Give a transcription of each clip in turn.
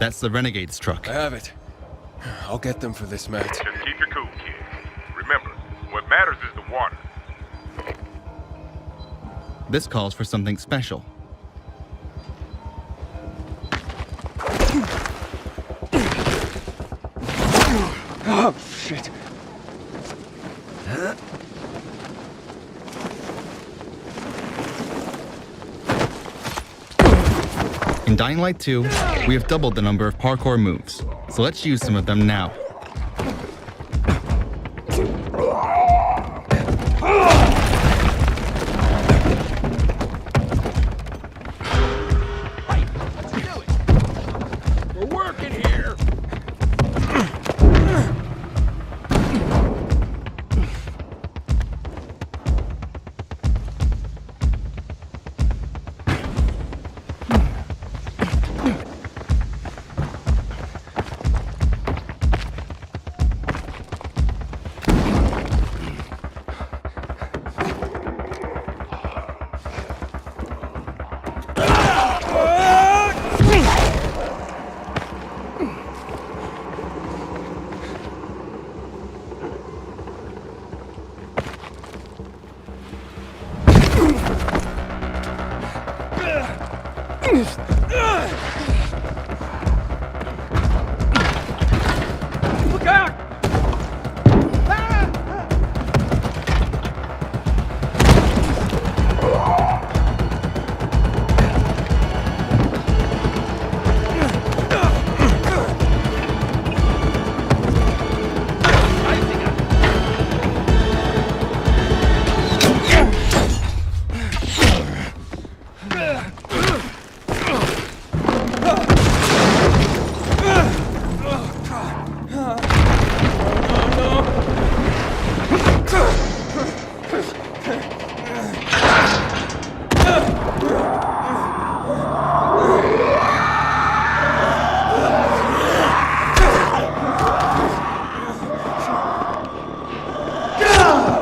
That's the Renegade's truck. I have it. I'll get them for this, Matt. Just keep your cool, kid. Remember, what matters is the water. This calls for something special. Oh, shit. In Dying Light 2, we have doubled the number of parkour moves, so let's use some of them now. We're working here. Look out!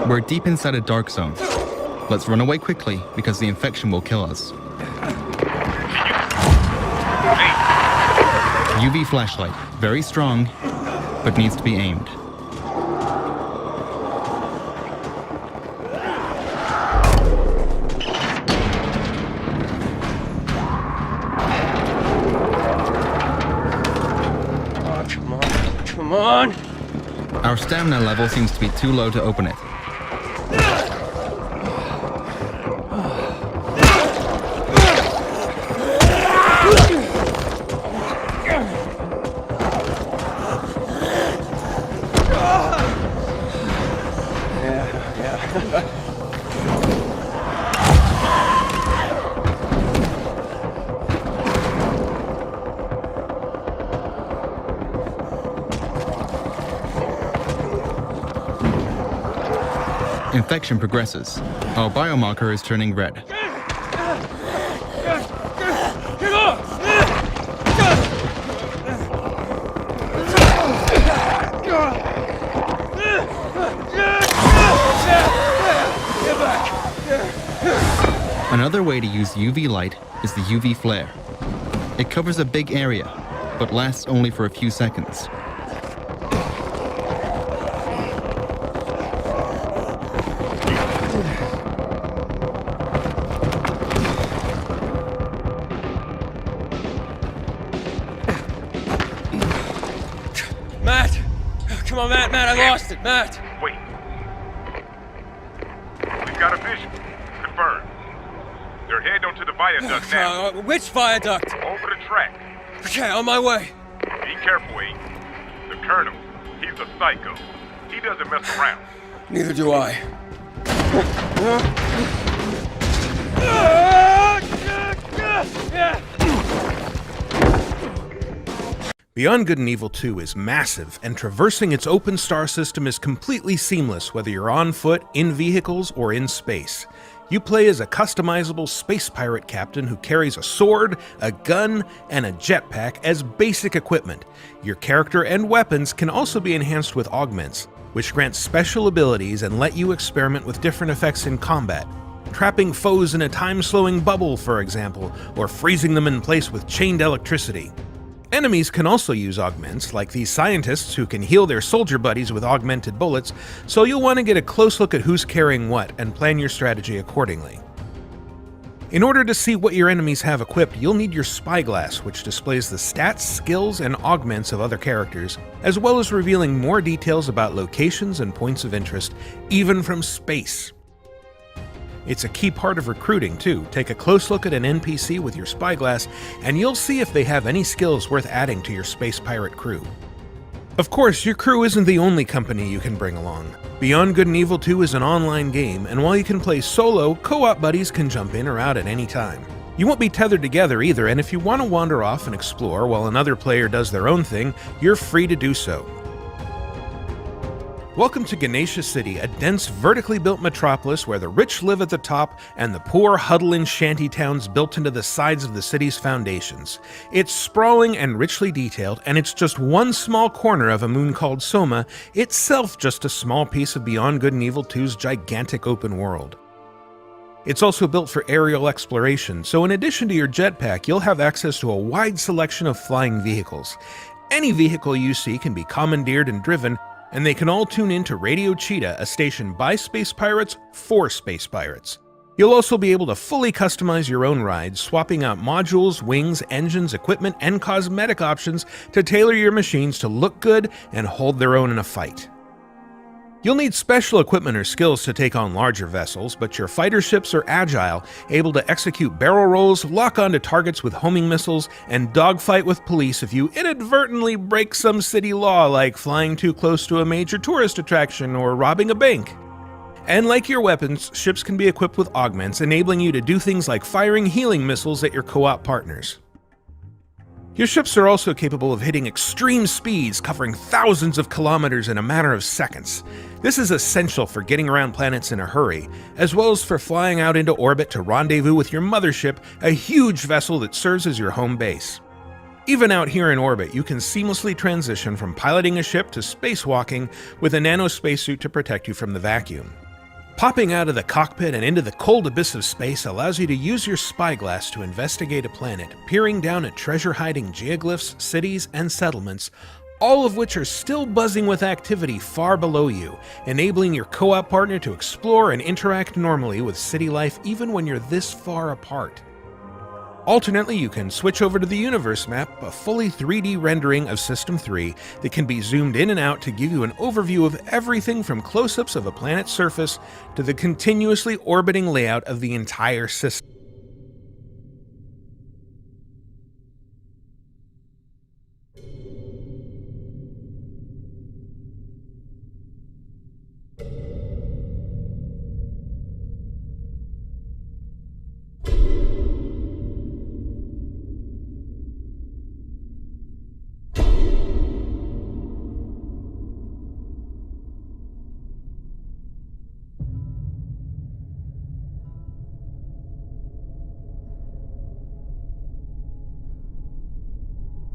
We're deep inside a dark zone. Let's run away quickly because the infection will kill us. UV flashlight, very strong, but needs to be aimed. Oh, come on. Come on. Our stamina level seems to be too low to open it. Infection progresses. Our biomarker is turning red. Another way to use UV light is the UV flare. It covers a big area, but lasts only for a few seconds. Matt! Come on, Matt, I lost it, Matt! Wait. We've got a vision. Confirmed. They're heading onto the viaduct now. Which viaduct? Over the track. Okay, on my way. Be careful, Aiden. The Colonel, he's a psycho. He doesn't mess around. Neither do I. Beyond Good and Evil 2 is massive, and traversing its open star system is completely seamless whether you're on foot, in vehicles, or in space. You play as a customizable space pirate captain who carries a sword, a gun, and a jetpack as basic equipment. Your character and weapons can also be enhanced with augments, which grant special abilities and let you experiment with different effects in combat. Trapping foes in a time-slowing bubble, for example, or freezing them in place with chained electricity. Enemies can also use augments, like these scientists who can heal their soldier buddies with augmented bullets, so you'll want to get a close look at who's carrying what and plan your strategy accordingly. In order to see what your enemies have equipped, you'll need your spyglass, which displays the stats, skills, and augments of other characters, as well as revealing more details about locations and points of interest, even from space. It's a key part of recruiting, too. Take a close look at an NPC with your spyglass, and you'll see if they have any skills worth adding to your space pirate crew. Of course, your crew isn't the only company you can bring along. Beyond Good and Evil 2 is an online game, and while you can play solo, co-op buddies can jump in or out at any time. You won't be tethered together either, and if you want to wander off and explore while another player does their own thing, you're free to do so. Welcome to Ganesha City, a dense, vertically built metropolis where the rich live at the top and the poor huddle in shanty towns built into the sides of the city's foundations. It's sprawling and richly detailed, and it's just one small corner of a moon called Soma, itself just a small piece of Beyond Good and Evil 2's gigantic open world. It's also built for aerial exploration, so in addition to your jetpack, you'll have access to a wide selection of flying vehicles. Any vehicle you see can be commandeered and driven, and they can all tune in to Radio Cheetah, a station by space pirates for space pirates. You'll also be able to fully customize your own rides, swapping out modules, wings, engines, equipment, and cosmetic options to tailor your machines to look good and hold their own in a fight. You'll need special equipment or skills to take on larger vessels, but your fighter ships are agile, able to execute barrel rolls, lock onto targets with homing missiles, and dogfight with police if you inadvertently break some city law like flying too close to a major tourist attraction or robbing a bank. And like your weapons, ships can be equipped with augments, enabling you to do things like firing healing missiles at your co-op partners. Your ships are also capable of hitting extreme speeds, covering thousands of kilometers in a matter of seconds. This is essential for getting around planets in a hurry, as well as for flying out into orbit to rendezvous with your mothership, a huge vessel that serves as your home base. Even out here in orbit, you can seamlessly transition from piloting a ship to spacewalking with a nano spacesuit to protect you from the vacuum. Popping out of the cockpit and into the cold abyss of space allows you to use your spyglass to investigate a planet, peering down at treasure-hiding geoglyphs, cities, and settlements, all of which are still buzzing with activity far below you, enabling your co-op partner to explore and interact normally with city life even when you're this far apart. Alternately, you can switch over to the universe map, a fully 3D rendering of System 3 that can be zoomed in and out to give you an overview of everything from close-ups of a planet's surface to the continuously orbiting layout of the entire system.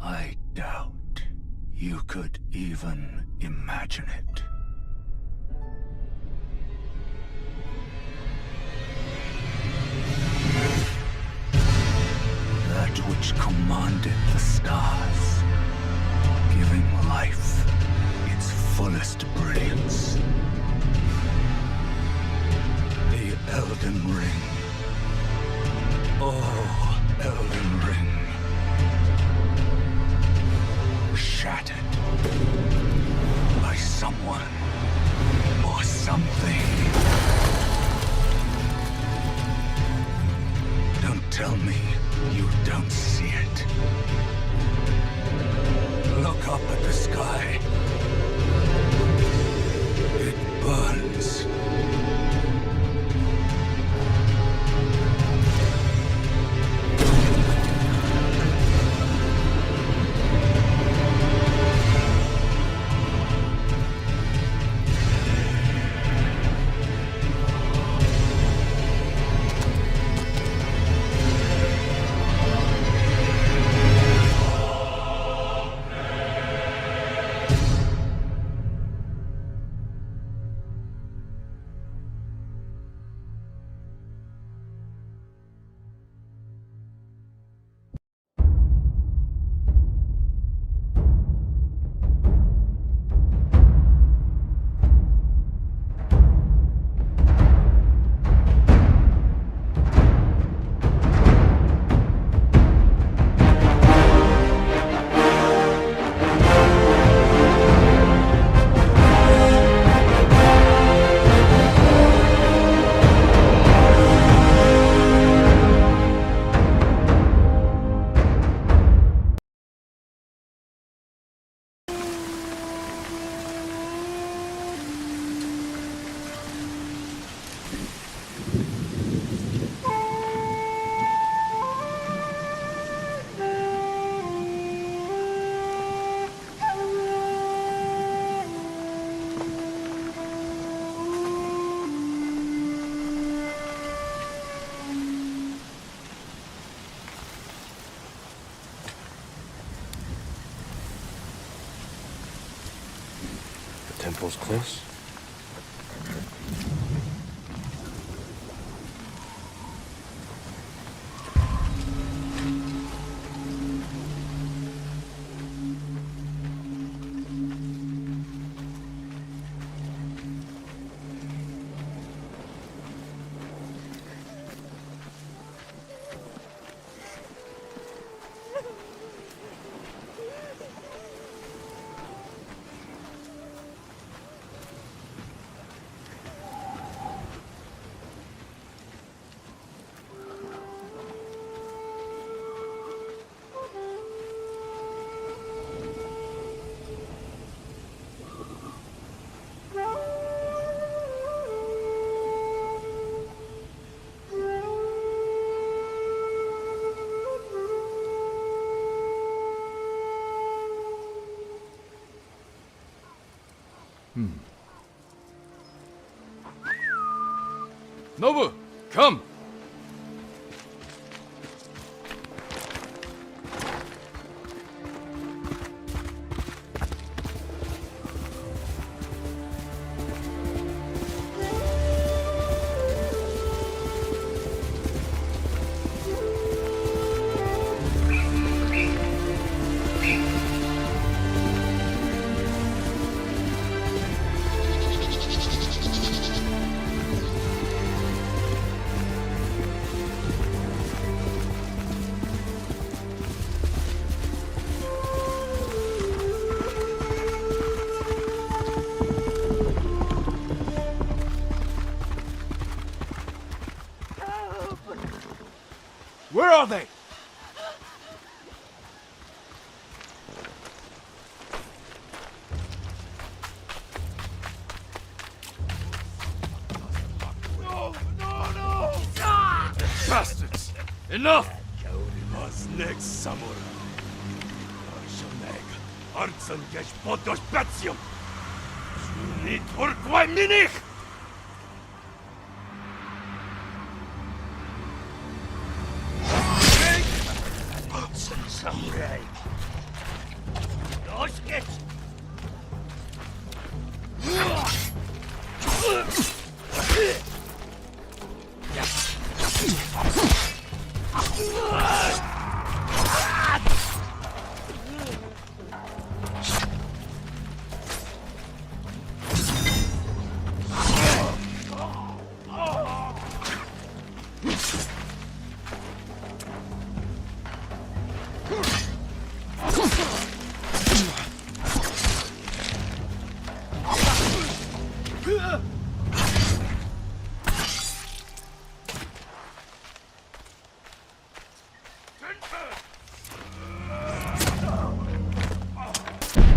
I doubt you could even imagine it. That which commanded the stars, giving life its fullest brilliance. The Elden Ring. Oh, Elden Ring. Shattered by someone or something. Don't tell me you don't see it. Look up at the sky. It burns. temple's close. Nobu, come! Where are they? Bastards! Enough! Next samurai. Arshoneg. Artsan gesh podos batium. Sunit urquai minich! Samurai. Los get.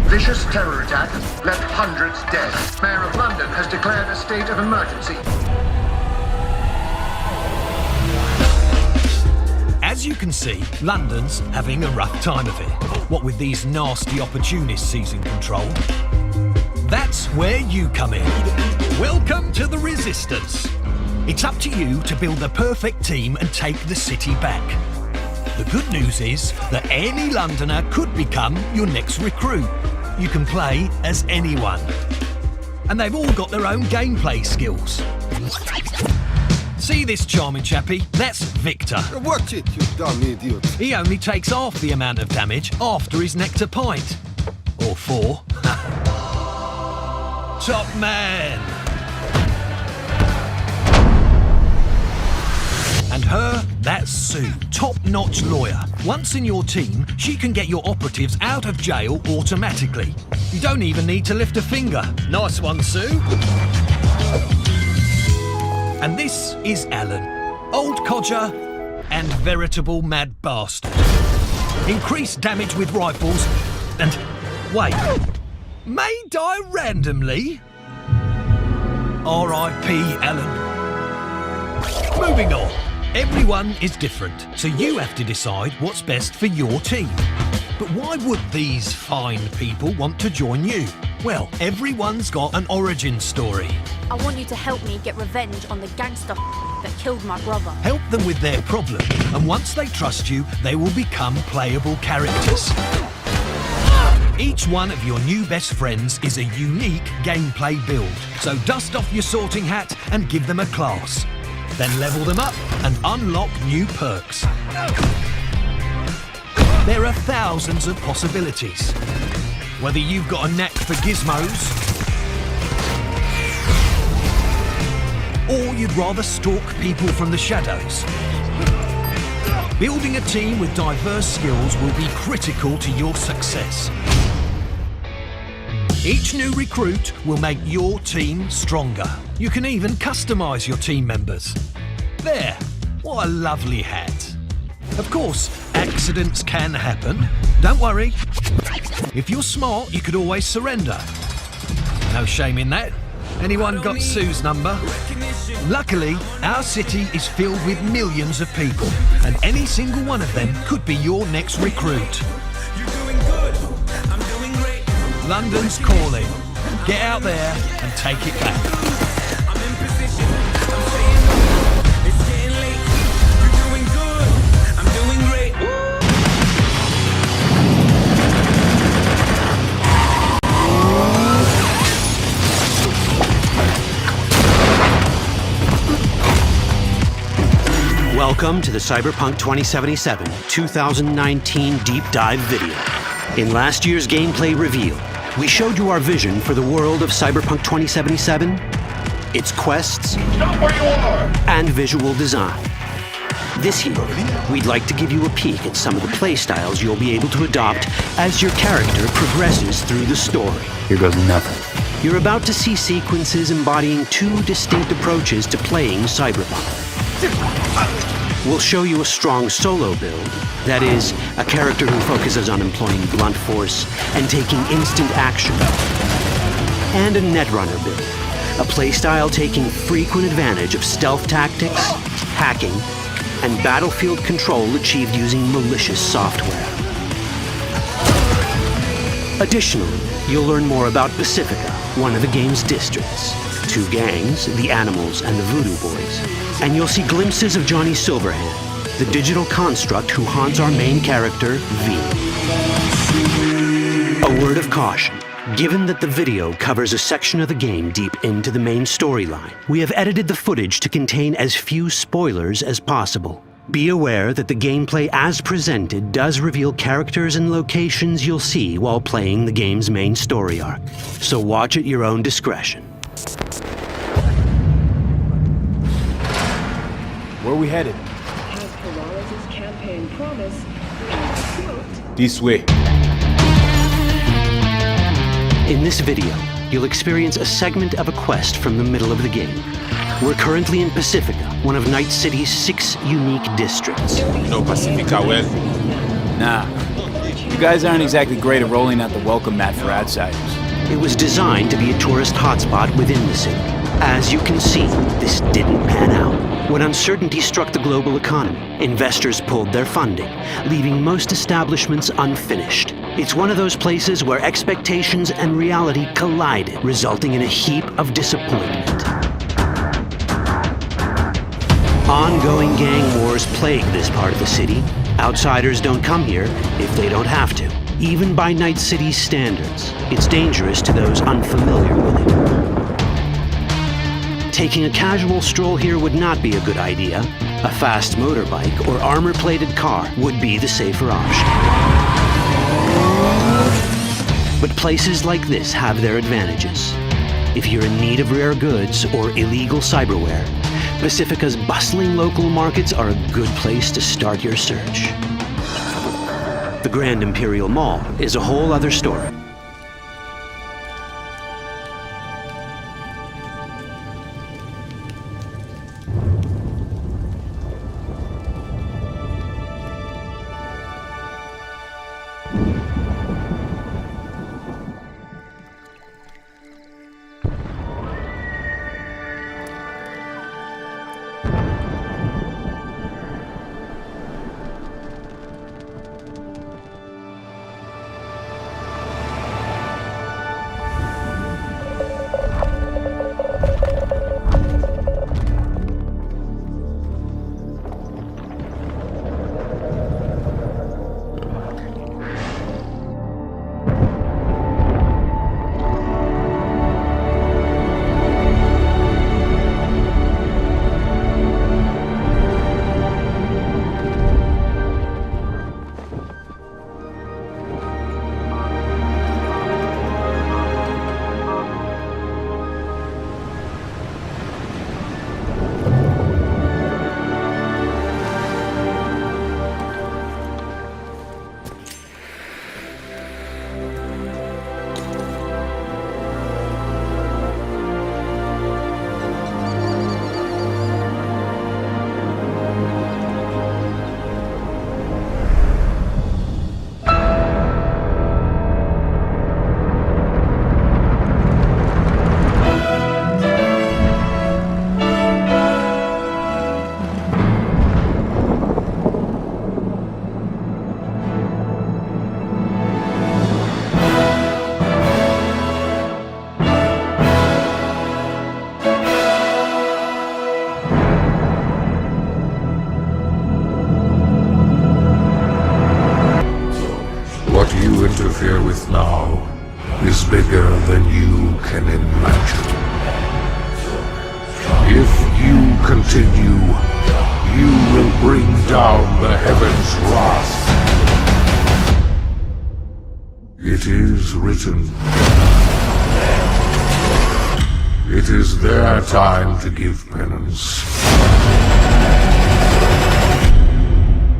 Vicious terror attack left hundreds dead. Mayor of London has declared a state of emergency. As you can see, London's having a rough time of it. What with these nasty opportunists seizing control. That's where you come in. Welcome to the Resistance. It's up to you to build the perfect team and take the city back. The good news is that any Londoner could become your next recruit. You can play as anyone. And they've all got their own gameplay skills. See this charming chappie? That's Victor. Watch it, you dumb idiot. He only takes half the amount of damage after his nectar pint. Or 4. Top man! And her, that's Sue, top-notch lawyer. Once in your team, she can get your operatives out of jail automatically. You don't even need to lift a finger. Nice one, Sue. And this is Alan, old codger and veritable mad bastard. Increased damage with rifles and... wait, may die randomly? R.I.P. Alan. Moving on. Everyone is different, so you have to decide what's best for your team. But why would these fine people want to join you? Well, everyone's got an origin story. I want you to help me get revenge on the gangster that killed my brother. Help them with their problem, and once they trust you, they will become playable characters. Each one of your new best friends is a unique gameplay build, so dust off your sorting hat and give them a class. Then level them up and unlock new perks. There are thousands of possibilities. Whether you've got a knack for gizmos, or you'd rather stalk people from the shadows, building a team with diverse skills will be critical to your success. Each new recruit will make your team stronger. You can even customise your team members. There, what a lovely hat. Of course, accidents can happen. Don't worry. If you're smart, you could always surrender. No shame in that. Anyone got Sue's number? Luckily, our city is filled with millions of people, and any single one of them could be your next recruit. London's calling. Get out there and take it back. Welcome to the Cyberpunk 2077 2019 Deep Dive video. In last year's gameplay reveal, we showed you our vision for the world of Cyberpunk 2077, its quests, and visual design. This year, we'd like to give you a peek at some of the playstyles you'll be able to adopt as your character progresses through the story. Here goes nothing. You're about to see sequences embodying two distinct approaches to playing Cyberpunk. We'll show you a strong solo build, that is, a character who focuses on employing blunt force and taking instant action. And a netrunner build, a playstyle taking frequent advantage of stealth tactics, hacking, and battlefield control achieved using malicious software. Additionally, you'll learn more about Pacifica, one of the game's districts, two gangs, the Animals and the Voodoo Boys, and you'll see glimpses of Johnny Silverhand, the digital construct who haunts our main character, V. A word of caution. Given that the video covers a section of the game deep into the main storyline, we have edited the footage to contain as few spoilers as possible. Be aware that the gameplay as presented does reveal characters and locations you'll see while playing the game's main story arc, so watch at your own discretion. Where are we headed? As Peralez's campaign promise, this way. In this video, you'll experience a segment of a quest from the middle of the game. We're currently in Pacifica, one of Night City's 6 unique districts. You know Pacifica well? Nah. You guys aren't exactly great at rolling out the welcome mat for outsiders. It was designed to be a tourist hotspot within the city. As you can see, this didn't pan out. When uncertainty struck the global economy, investors pulled their funding, leaving most establishments unfinished. It's one of those places where expectations and reality collided, resulting in a heap of disappointment. Ongoing gang wars plague this part of the city. Outsiders don't come here if they don't have to. Even by Night City's standards, it's dangerous to those unfamiliar with it. Taking a casual stroll here would not be a good idea. A fast motorbike or armor-plated car would be the safer option. But places like this have their advantages. If you're in need of rare goods or illegal cyberware, Pacifica's bustling local markets are a good place to start your search. The Grand Imperial Mall is a whole other story. interfere with now is bigger than you can imagine. If you continue, you will bring down the heavens' wrath. It is written. It is their time to give penance.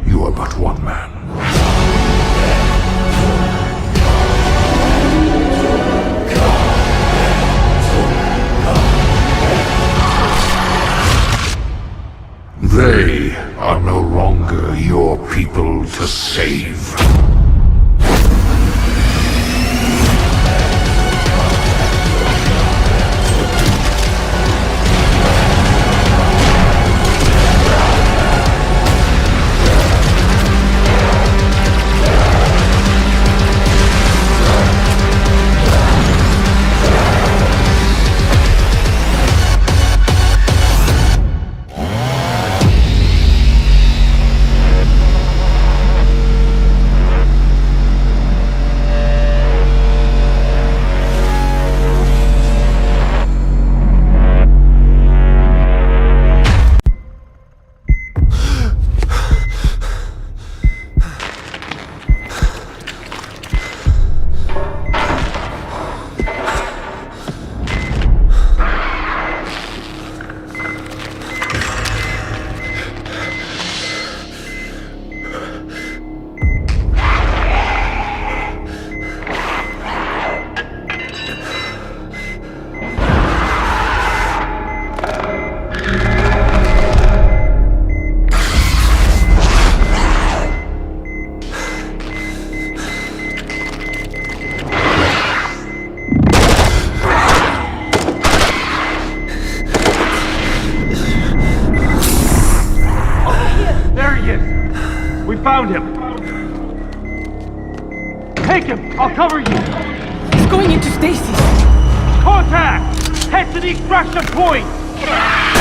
You are but one man. They are no longer your people to save. Found him! Take him! I'll cover you! He's going into stasis! Contact! Head to the extraction point!